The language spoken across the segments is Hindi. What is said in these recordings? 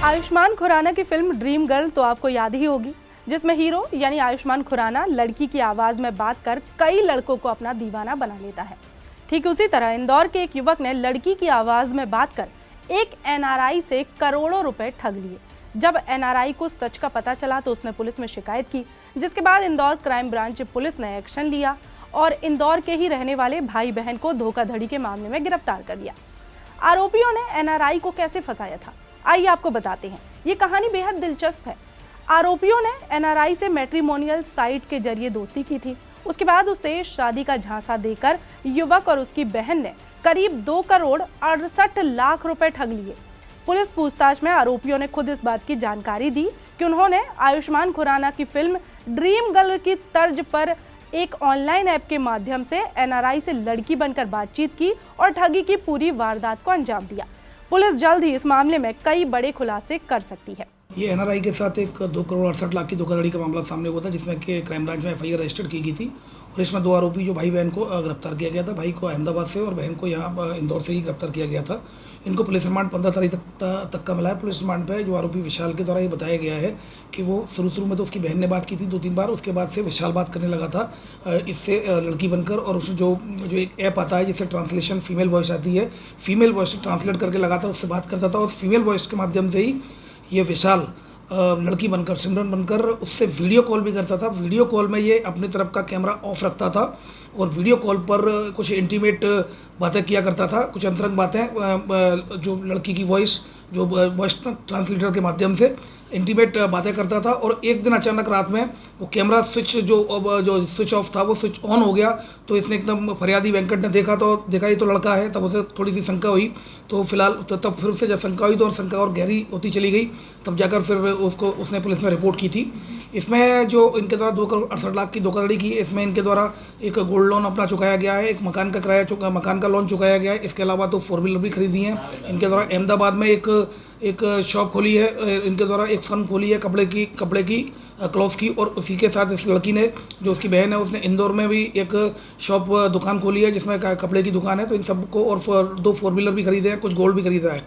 आयुष्मान खुराना की फिल्म ड्रीम गर्ल तो आपको याद ही होगी, जिसमें हीरो यानी आयुष्मान खुराना लड़की की आवाज में बात कर कई लड़कों को अपना दीवाना बना लेता है। ठीक उसी तरह इंदौर के एक युवक ने लड़की की आवाज में बात कर एक एनआरआई से करोड़ों रुपए ठग लिए। जब एनआरआई को सच का पता चला तो उसने पुलिस में शिकायत की, जिसके बाद इंदौर क्राइम ब्रांच पुलिस ने एक्शन लिया और इंदौर के ही रहने वाले भाई बहन को धोखाधड़ी के मामले में गिरफ्तार कर लिया। आरोपियों ने एनआरआई को कैसे फंसाया था, आइए आपको बताते हैं। ये कहानी बेहद दिलचस्प है। आरोपियों ने एनआरआई से मैट्रिमोनियल साइट के जरिए दोस्ती की थी। उसके बाद उसे शादी का झांसा देकर युवक और उसकी बहन ने करीब 2 करोड़ 68 लाख रुपए ठग लिए। पुलिस पूछताछ में आरोपियों ने खुद इस बात की जानकारी दी कि उन्होंने आयुष्मान खुराना की फिल्म ड्रीम गर्ल की तर्ज पर एक ऑनलाइन ऐप के माध्यम से एनआरआई से लड़की बनकर बातचीत की और ठगी की पूरी वारदात को अंजाम दिया। पुलिस जल्द ही इस मामले में कई बड़े खुलासे कर सकती है। ये एनआरआई के साथ एक 2 करोड़ 68 लाख की धोखाधड़ी का मामला सामने हुआ था, जिसमें कि क्राइम ब्रांच में एफआईआर रजिस्टर की गई थी और इसमें 2 आरोपी जो भाई बहन को गिरफ्तार किया गया था। भाई को अहमदाबाद से और बहन को यहाँ इंदौर से ही गिरफ्तार किया गया था। इनको पुलिस रिमांड 15 तारीख तक का मिला है। पुलिस रिमांड पे जो आरोपी विशाल के द्वारा ये बताया गया है कि वो शुरू में तो उसकी बहन ने बात की थी 2-3 बार, उसके बाद से विशाल बात करने लगा था इससे लड़की बनकर, और उसमें जो एक ऐप आता है जिससे ट्रांसलेशन फीमेल वॉइस आती है, फीमेल वॉइस ट्रांसलेट करके लगातार उससे बात करता था और फीमेल वॉइस के माध्यम से ही ये विशाल लड़की बनकर सिमरन बनकर उससे वीडियो कॉल भी करता था। वीडियो कॉल में ये अपनी तरफ का कैमरा ऑफ रखता था और वीडियो कॉल पर कुछ इंटीमेट बातें किया करता था, कुछ अंतरंग बातें जो लड़की की वॉइस जो वॉइस ट्रांसलेटर के माध्यम से इंटीमेट बातें करता था। और एक दिन अचानक रात में वो कैमरा स्विच जो स्विच ऑफ था वो स्विच ऑन हो गया। तो इसने एकदम फरियादी वेंकट ने देखा ये तो लड़का है, तब उसे थोड़ी सी शंका हुई। तो फिलहाल तब फिर से जब शंका हुई तो और शंका और गहरी होती चली गई, तब जाकर फिर उसने पुलिस में रिपोर्ट की थी। इसमें जो इनके द्वारा 2 करोड़ 68 लाख की धोखाधड़ी की, इसमें इनके द्वारा एक गोल्ड लोन अपना चुकाया गया है, एक मकान का लोन चुकाया गया है। इसके अलावा 2 4 व्हीलर भी खरीदी हैं। इनके द्वारा अहमदाबाद में एक शॉप खोली है, इनके द्वारा एक फर्म खोली है कपड़े की क्लॉथ की, और उसी के साथ इस लड़की ने जो उसकी बहन है उसने इंदौर में भी एक शॉप दुकान खोली है जिसमें कपड़े की दुकान है। तो इन सबको और 2 4 व्हीलर भी खरीदे हैं, कुछ गोल्ड भी खरीदा है।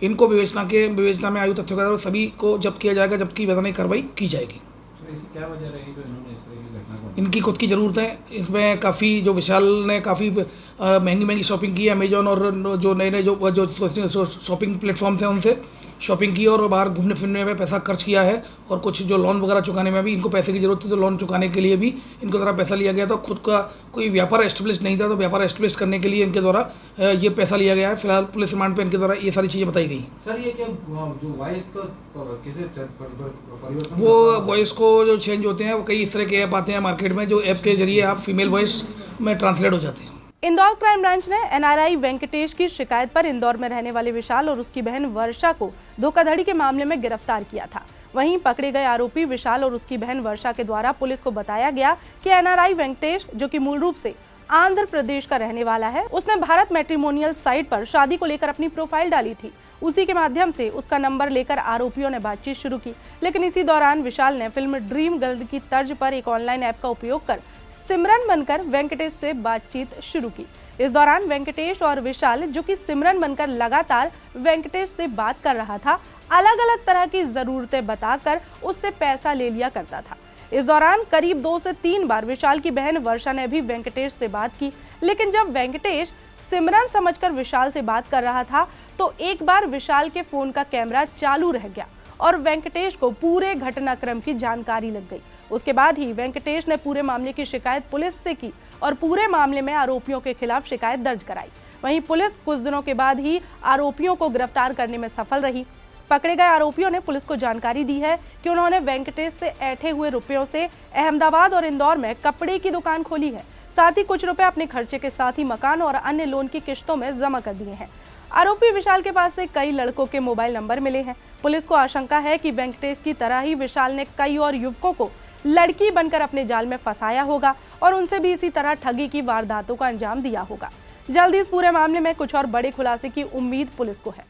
इनको विवेचना में आयु तथ्यों के आधार पर सभी को जब्त किया जाएगा, जबकि वैधानिक कार्रवाई की जाएगी। क्या वजह रही तो इन्होंने इस तरह की घटना को? इनकी खुद की ज़रूरतें, इसमें काफ़ी जो विशाल ने काफ़ी महंगी शॉपिंग की है। अमेजॉन और जो नए जो शॉपिंग प्लेटफॉर्म्स हैं उनसे शॉपिंग की और बाहर घूमने फिरने में पैसा खर्च किया है, और कुछ जो लोन वगैरह चुकाने में भी इनको पैसे की ज़रूरत थी, तो लोन चुकाने के लिए भी इनको द्वारा पैसा लिया गया था। खुद का कोई व्यापार एस्टेब्लिश नहीं था, तो व्यापार एस्टेब्लिश करने के लिए इनके द्वारा ये पैसा लिया गया है। फिलहाल पुलिस रिमांड पे इनके द्वारा ये सारी चीज़ें बताई गई। सर ये क्या जो वॉइस को किसे परिवर्तन, वो वॉइस को जो चेंज होते हैं वो कई इस तरह के ऐप आते हैं मार्केट में, जो ऐप के जरिए आप फीमेल वॉइस में ट्रांसलेट हो जाते हैं। इंदौर क्राइम ब्रांच ने एनआरआई वेंकटेश की शिकायत पर इंदौर में रहने वाले विशाल और उसकी बहन वर्षा को धोखाधड़ी के मामले में गिरफ्तार किया था। वहीं पकड़े गए आरोपी विशाल और उसकी बहन वर्षा के द्वारा पुलिस को बताया गया कि एनआरआई वेंकटेश, जो कि मूल रूप से आंध्र प्रदेश का रहने वाला है, उसने भारत मैट्रिमोनियल साइट पर शादी को लेकर अपनी प्रोफाइल डाली थी। उसी के माध्यम से उसका नंबर लेकर आरोपियों ने बातचीत शुरू की, लेकिन इसी दौरान विशाल ने फिल्म ड्रीम गर्ल की तर्ज पर एक ऑनलाइन ऐप का उपयोग कर सिमरन बनकर वेंकटेश से बातचीत शुरू की। इस दौरान वेंकटेश और विशाल, जो कि सिमरन बनकर लगातार वेंकटेश से बात कर रहा था, अलग अलग तरह की जरूरतें बताकर उससे पैसा ले लिया करता था। इस दौरान करीब 2 से 3 बार विशाल की बहन वर्षा ने भी वेंकटेश से बात की, लेकिन जब वेंकटेश सिमरन समझकर विशाल से बात कर रहा था तो एक बार विशाल के फोन का कैमरा चालू रह गया और वेंकटेश को पूरे घटनाक्रम की जानकारी लग गई। उसके बाद ही वेंकटेश ने पूरे मामले की शिकायत पुलिस से की और पूरे मामले में आरोपियों के खिलाफ शिकायत दर्ज कराई। वहीं पुलिस कुछ दिनों के बाद ही आरोपियों को गिरफ्तार करने में सफल रही। पकड़े गए आरोपियों ने पुलिस को जानकारी दी है कि उन्होंने वेंकटेश से ऐंठे हुए रुपयों से अहमदाबाद और इंदौर में कपड़े की दुकान खोली है। साथ ही कुछ रुपए अपने खर्चे के साथ ही मकान और अन्य लोन की किश्तों में जमा कर दिए हैं। आरोपी विशाल के पास से कई लड़कों के मोबाइल नंबर मिले हैं। पुलिस को आशंका है कि वेंकटेश की तरह ही विशाल ने कई और युवकों को लड़की बनकर अपने जाल में फंसाया होगा और उनसे भी इसी तरह ठगी की वारदातों का अंजाम दिया होगा। जल्द ही इस पूरे मामले में कुछ और बड़े खुलासे की उम्मीद पुलिस को है।